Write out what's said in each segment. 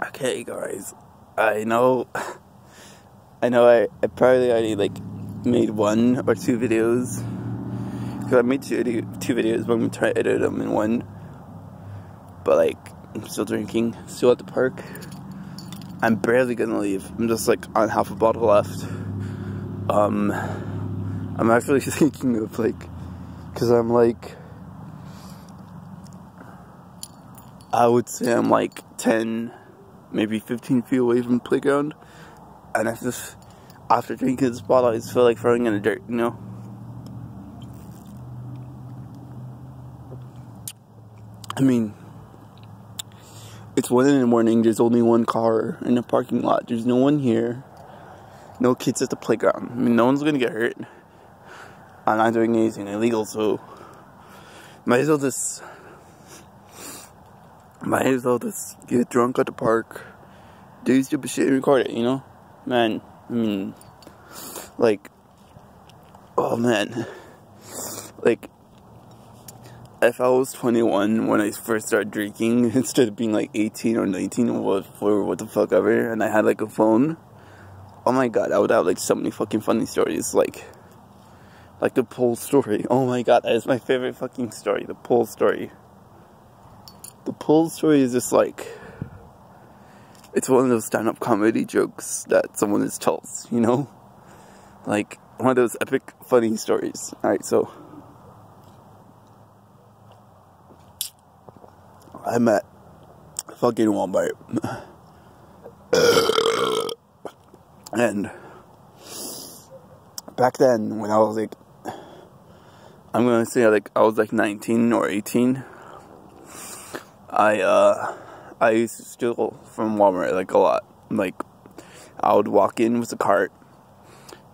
Okay, guys, I know, I probably already, like, made one or two videos, because I made two videos, but I'm going to try to edit them in one, but, like, I'm still drinking, still at the park. I'm barely going to leave. I'm just, like, on half a bottle left. I'm actually thinking of, like, because I'm, like, I would say I'm, like, 10, maybe 15 feet away from the playground, and I just, after drinking this bottle, I just feel like throwing in the dirt, you know? I mean, it's 1 in the morning, there's only one car in the parking lot, there's no one here, no kids at the playground. I mean, no one's gonna get hurt. I'm not doing anything illegal, so might as well just get drunk at the park, do stupid shit and record it, you know? Man, I mean, like, oh man, like, if I was 21 when I first started drinking, instead of being like 18 or 19 or what the fuck ever, and I had like a phone, oh my god, I would have like so many fucking funny stories, like the pool story. Oh my god, that is my favorite fucking story, the pool story. The pool story is just like, it's one of those stand-up comedy jokes that someone just tells, you know? Like, one of those epic funny stories. Alright, so I'm at fucking Walmart. And back then, when I was like, I'm gonna say like I was like 19 or 18, I used to steal from Walmart like a lot. Like, I would walk in with a cart,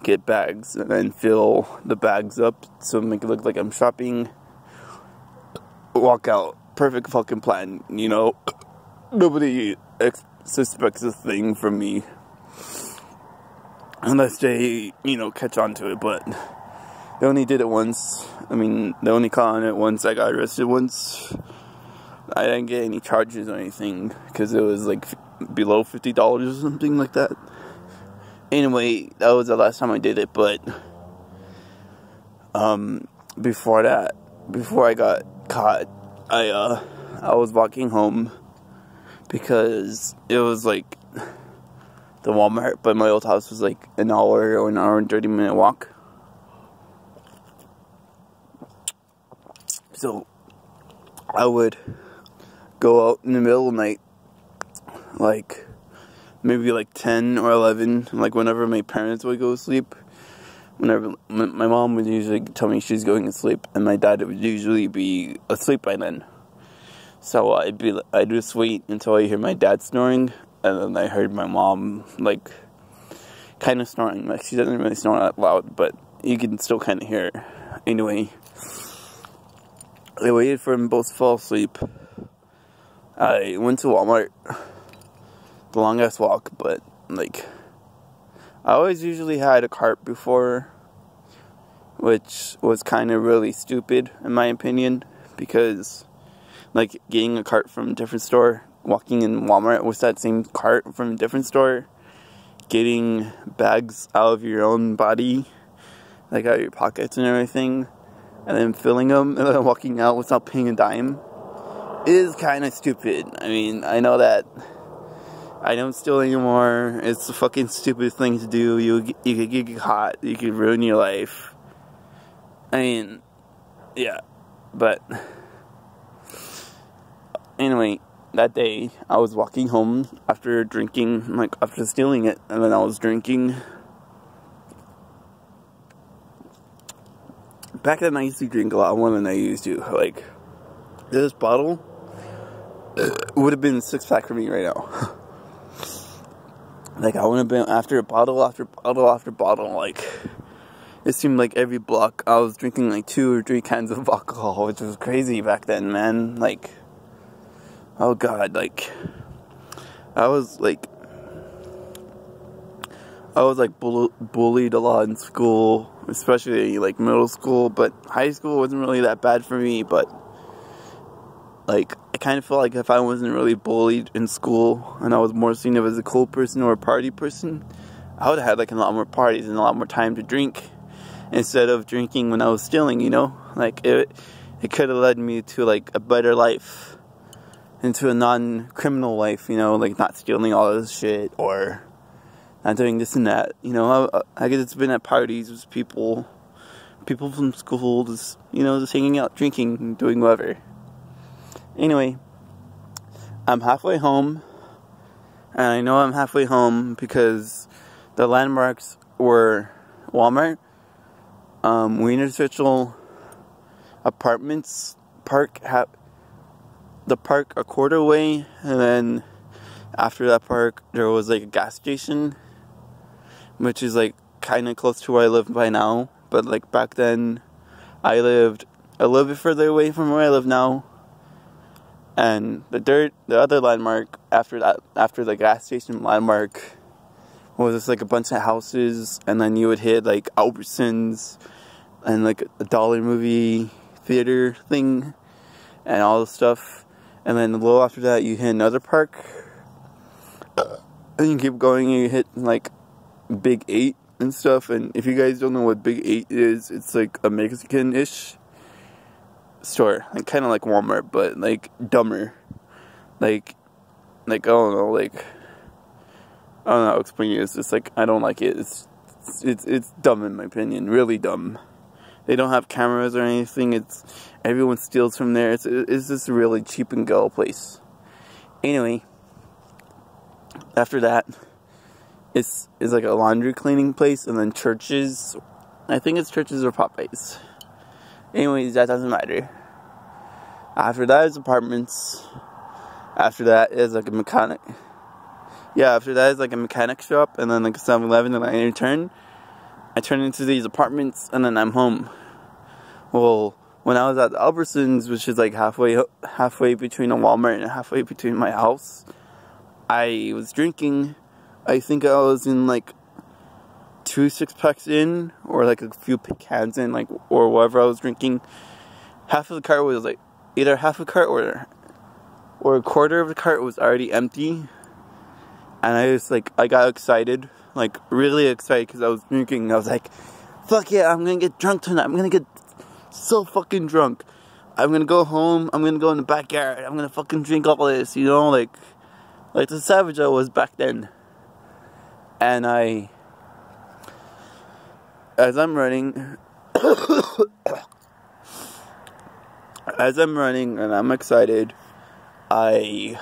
get bags, and then fill the bags up so make it look like I'm shopping, walk out. Perfect fucking plan, you know? Nobody suspects a thing from me. Unless they, you know, catch on to it, but they only did it once. I mean, they only caught on it once. I got arrested once. I didn't get any charges or anything, because it was like below $50 or something like that. Anyway, that was the last time I did it, but before that, before I got caught, I was walking home because it was like the Walmart, but my old house was like an hour and 30-minute walk. So I would go out in the middle of the night, like maybe like 10 or 11, like whenever my parents would go to sleep. Whenever my mom would usually tell me she's going to sleep, and my dad would usually be asleep by then. So I'd just wait until I hear my dad snoring, and then I heard my mom like kind of snoring. Like, she doesn't really snore that loud, but you can still kind of hear her. Anyway, I waited for them both to fall asleep. I went to Walmart, the longest walk, but like, I always usually had a cart before, which was kind of really stupid in my opinion, because like getting a cart from a different store, walking in Walmart with that same cart from a different store, getting bags out of your own body, like out of your pockets and everything, and then filling them and then walking out without paying a dime is kind of stupid. I mean, I know that I don't steal anymore. It's a fucking stupid thing to do. You could get caught. You could ruin your life. I mean, yeah. But anyway, that day I was walking home after drinking, like after stealing it, and then I was drinking. Back then I used to drink a lot more than I used to. Like, this bottle would have been a 6-pack for me right now. Like, I would have been after bottle after bottle after bottle. Like, it seemed like every block I was drinking like 2 or 3 cans of alcohol, which was crazy back then, man. Like, oh god, like, I was bullied a lot in school, especially like middle school, but high school wasn't really that bad for me. But like, I kind of felt like if I wasn't really bullied in school and I was more seen as a cool person or a party person, I would have had like a lot more parties and a lot more time to drink instead of drinking when I was stealing, you know? Like it could have led me to like a better life, into a non-criminal life, you know, like not stealing all this shit or not doing this and that, you know. I guess it's been at parties with people from school, just, you know, just hanging out, drinking, and doing whatever. Anyway, I'm halfway home, and I know I'm halfway home because the landmarks were Walmart, Wiener Circle, apartments, the park a quarter way, and then after that park there was like a gas station, which is like kind of close to where I live by now, but like back then I lived a little bit further away from where I live now. And the other landmark after the gas station landmark was just like a bunch of houses, and then you would hit like Albertsons and like a dollar movie theater thing and all this stuff. And then a little after that, you hit another park, and you keep going, and you hit like Big 8 and stuff. And if you guys don't know what Big 8 is, it's like a Mexican-ish store, like kind of like Walmart, but like dumber. Like I don't know, like I don't know how to explain it. It's just like I don't like it. It's dumb in my opinion, really dumb. They don't have cameras or anything. Everyone steals from there. It's just a really cheap and go place. Anyway, after that, it's like a laundry cleaning place, and then Churches. I think it's Churches or Popeyes. Anyways, that doesn't matter. After that is apartments. After that is like a mechanic. Yeah, after that is like a mechanic shop, and then like a 7-Eleven, and I turn into these apartments, and then I'm home. Well, when I was at the Albertsons, which is like halfway between a Walmart and halfway between my house, I was drinking. I think I was in like 2 6-packs in, or like a few cans in, like, or whatever I was drinking. Half of the cart was like, either half a cart or a quarter of the cart was already empty. And I got excited, like really excited, because I was drinking. I was like, fuck yeah, I'm gonna get drunk tonight. I'm gonna get so fucking drunk. I'm gonna go home, I'm gonna go in the backyard, I'm gonna fucking drink all this, you know, like the savage I was back then. And as I'm running, and I'm excited, I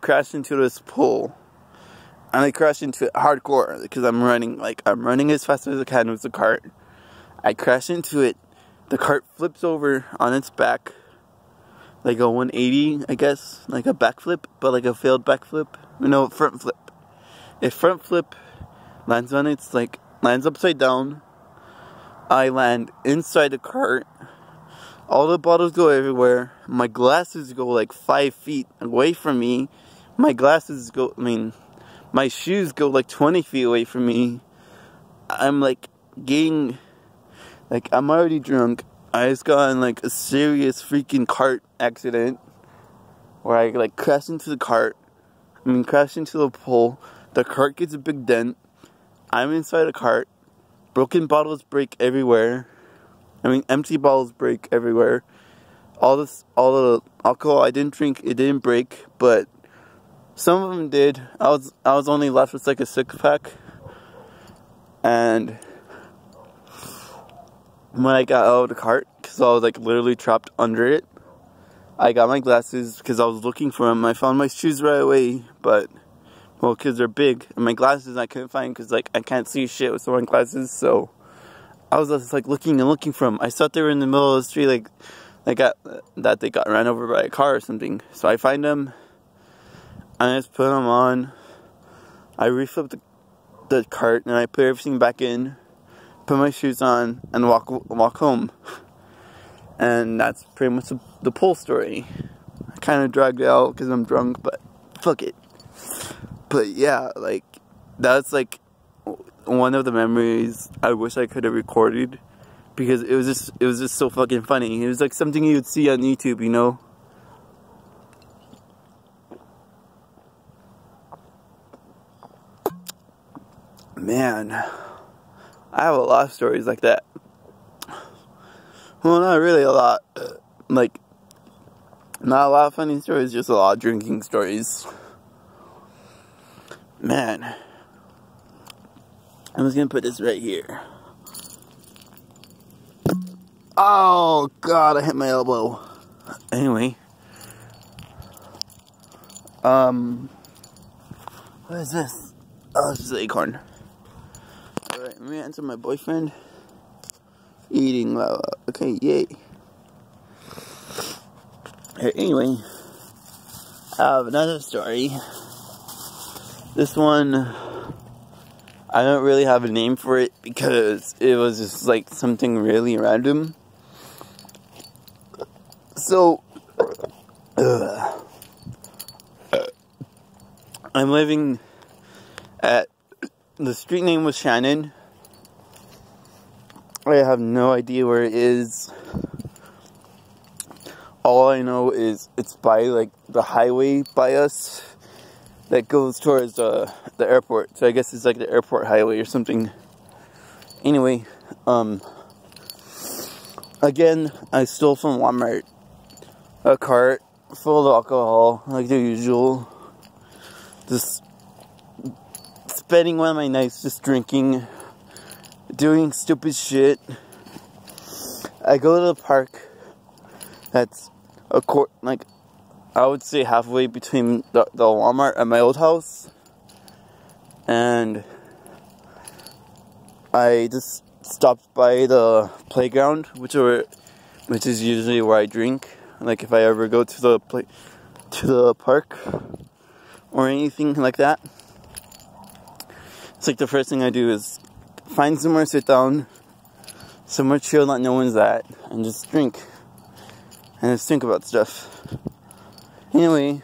crashed into this pool. And I crashed into it hardcore because I'm running as fast as I can with the cart. I crash into it. The cart flips over on its back, like a 180, I guess, like a backflip, but like a failed backflip. No, front flip. If front flip lands on its lands upside down, I land inside the cart. All the bottles go everywhere. My glasses go like 5 feet away from me. My shoes go like 20 feet away from me. I'm like I'm already drunk. I just got in like a serious freaking cart accident where I like crashed into the pole. The cart gets a big dent. I'm inside the cart. Broken bottles break everywhere. Empty bottles break everywhere. All the alcohol I didn't drink, it didn't break, but some of them did. I was only left with like a 6-pack. And when I got out of the cart, because I was like literally trapped under it, I got my glasses because I was looking for them. I found my shoes right away, but because they're big, and my glasses I couldn't find because like I can't see shit with wearing glasses. So I was just like looking for them. I thought they were in the middle of the street, like they got ran over by a car or something. So I find them, and I just put them on. I reflipped the cart, and I put everything back in, put my shoes on, and walk home. And that's pretty much the pool story. I kind of dragged it out because I'm drunk, but fuck it. But yeah, like that's like one of the memories I wish I could have recorded, because it was just so fucking funny. It was like something you would see on YouTube, you know, Man, I have a lot of stories like that. Well, not really a lot. Like, not a lot of funny stories, just a lot of drinking stories. Man. I'm just gonna put this right here. Oh, God, I hit my elbow. Anyway. What is this? Oh, this is an acorn. Alright, let me answer my boyfriend. Eating lava. Okay, yay. Anyway, I have another story. This one, I don't really have a name for it because it was just like something really random. So, I'm living at, the street name was Shannon. I have no idea where it is. All I know is it's by like the highway by us that goes towards the airport. So I guess it's like the airport highway or something. Anyway, again, I stole from Walmart a cart full of alcohol, like the usual. Just spending one of my nights just drinking, doing stupid shit. I go to the park that's like I would say halfway between the Walmart and my old house, and I just stopped by the playground, which is usually where I drink. Like if I ever go to the park or anything like that, it's like the first thing I do is find somewhere to sit down, somewhere chill that no one's at, and just drink and just think about stuff. Anyway,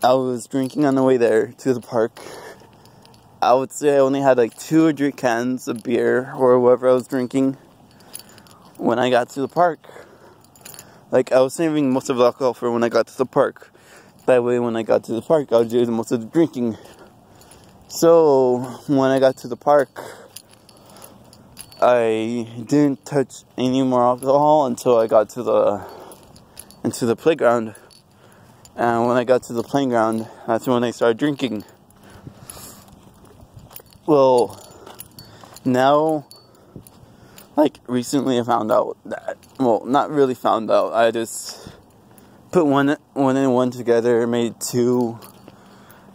I was drinking on the way there to the park. I would say I only had like 2 or 3 cans of beer or whatever I was drinking when I got to the park. Like, I was saving most of the alcohol for when I got to the park. That way, when I got to the park, I would do most of the drinking. So, when I got to the park, I didn't touch any more alcohol until I got to into the playground. And when I got to the playground, that's when I started drinking. Well, now, like, recently I found out that, well, not really found out, I just put one and one together, made 2,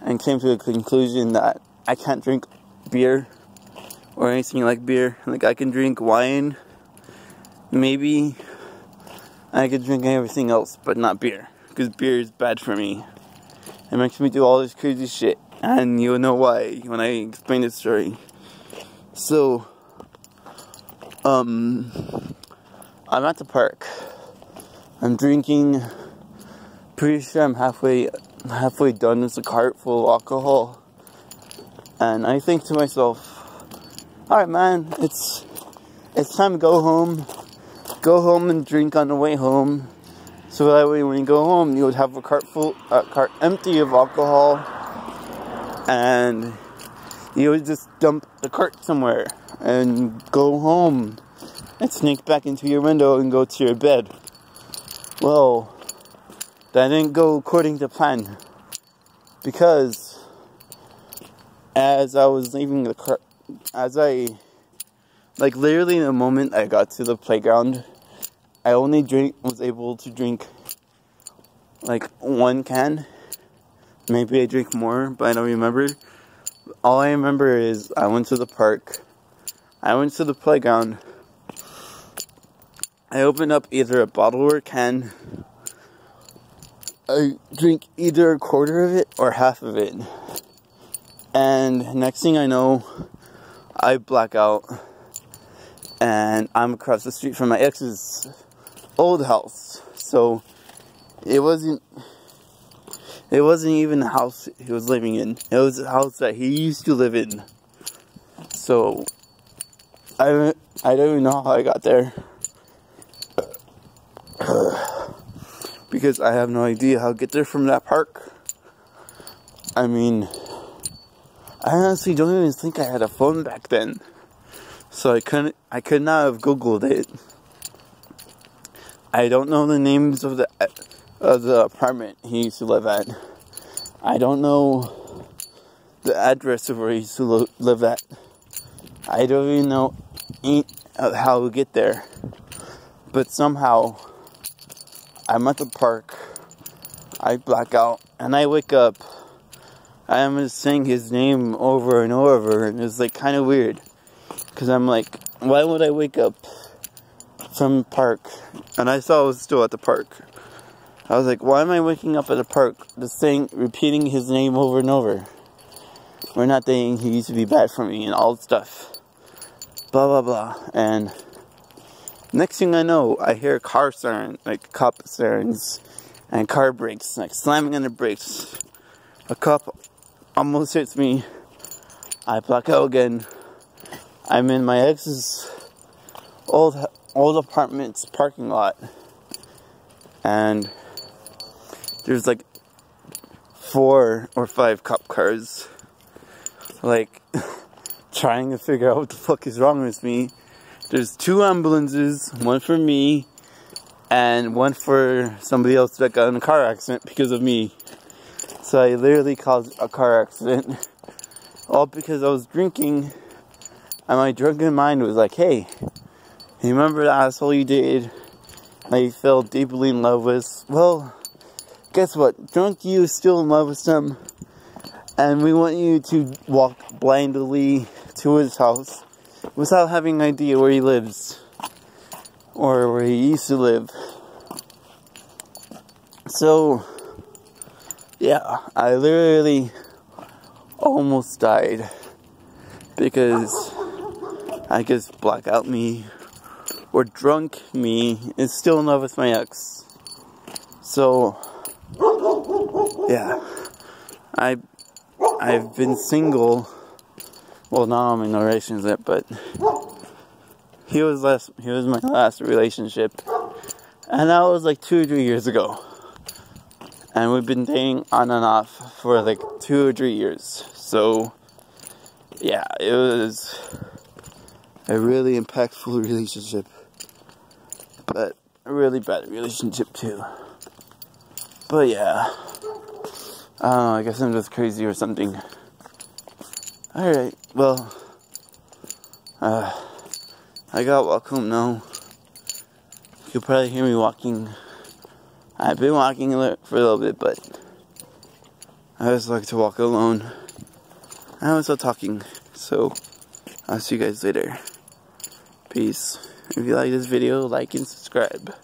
and came to the conclusion that I can't drink beer or anything like beer. Like, I can drink wine, maybe I could drink everything else, but not beer, because beer is bad for me. It makes me do all this crazy shit, and you'll know why when I explain this story. So, I'm at the park. I'm drinking. Pretty sure I'm halfway done with the cart full of alcohol, and I think to myself, "Alright, man, it's time to go home. Go home and drink on the way home. So that way, when you go home, you would have a cart empty of alcohol, and you would just dump the cart somewhere and go home and sneak back into your window and go to your bed." Well, that didn't go according to plan, because as I was leaving the cart, like literally the moment I got to the playground, I only was able to drink like 1 can. Maybe I drank more, but I don't remember. All I remember is I went to the park, I went to the playground, I opened up either a bottle or a can, I drink either a quarter of it or half of it, and next thing I know, I black out, and I'm across the street from my ex's old house. So it wasn't even the house he was living in. It was the house that he used to live in. So I don't even know how I got there, because I have no idea how to get there from that park. I mean, I honestly don't even think I had a phone back then. So I could not have Googled it. I don't know the names of the apartment he used to live at. I don't know the address of where he used to live at. I don't even know how to get there. But somehow, I'm at the park, I black out, and I wake up. I am just saying his name over and over, and it's like kind of weird. Because I'm like, why would I wake up from the park? And I saw I was still at the park. I was like, why am I waking up at the park just repeating his name over and over? We're not saying he used to be bad for me and all that stuff. Blah, blah, blah. And next thing I know, I hear car sirens, like cop sirens, and car brakes, like slamming on the brakes. A cop almost hits me. I black out again. I'm in my ex's old apartment's parking lot, and there's like 4 or 5 cop cars, like trying to figure out what the fuck is wrong with me. There's 2 ambulances, one for me, and one for somebody else that got in a car accident because of me. So I literally caused a car accident, all because I was drinking. And my drunken mind was like, hey, you remember the asshole you dated that you fell deeply in love with? Well, guess what? Drunk you is still in love with him. And we want you to walk blindly to his house without having an idea where he lives. Or where he used to live. So, yeah, I literally almost died. Because I guess blackout me or drunk me is still in love with my ex. So yeah, I've been single. Well, now I'm in a relationship, but he was my last relationship, and that was like 2 or 3 years ago. And we've been dating on and off for like 2 or 3 years. So yeah, it was a really impactful relationship, but a really bad relationship too. But yeah, I don't know, I guess I'm just crazy or something. Alright, well, I gotta walk home now. You'll probably hear me walking. I've been walking for a little bit, but I just like to walk alone. I was still talking, so I'll see you guys later. Peace. If you like this video, like and subscribe.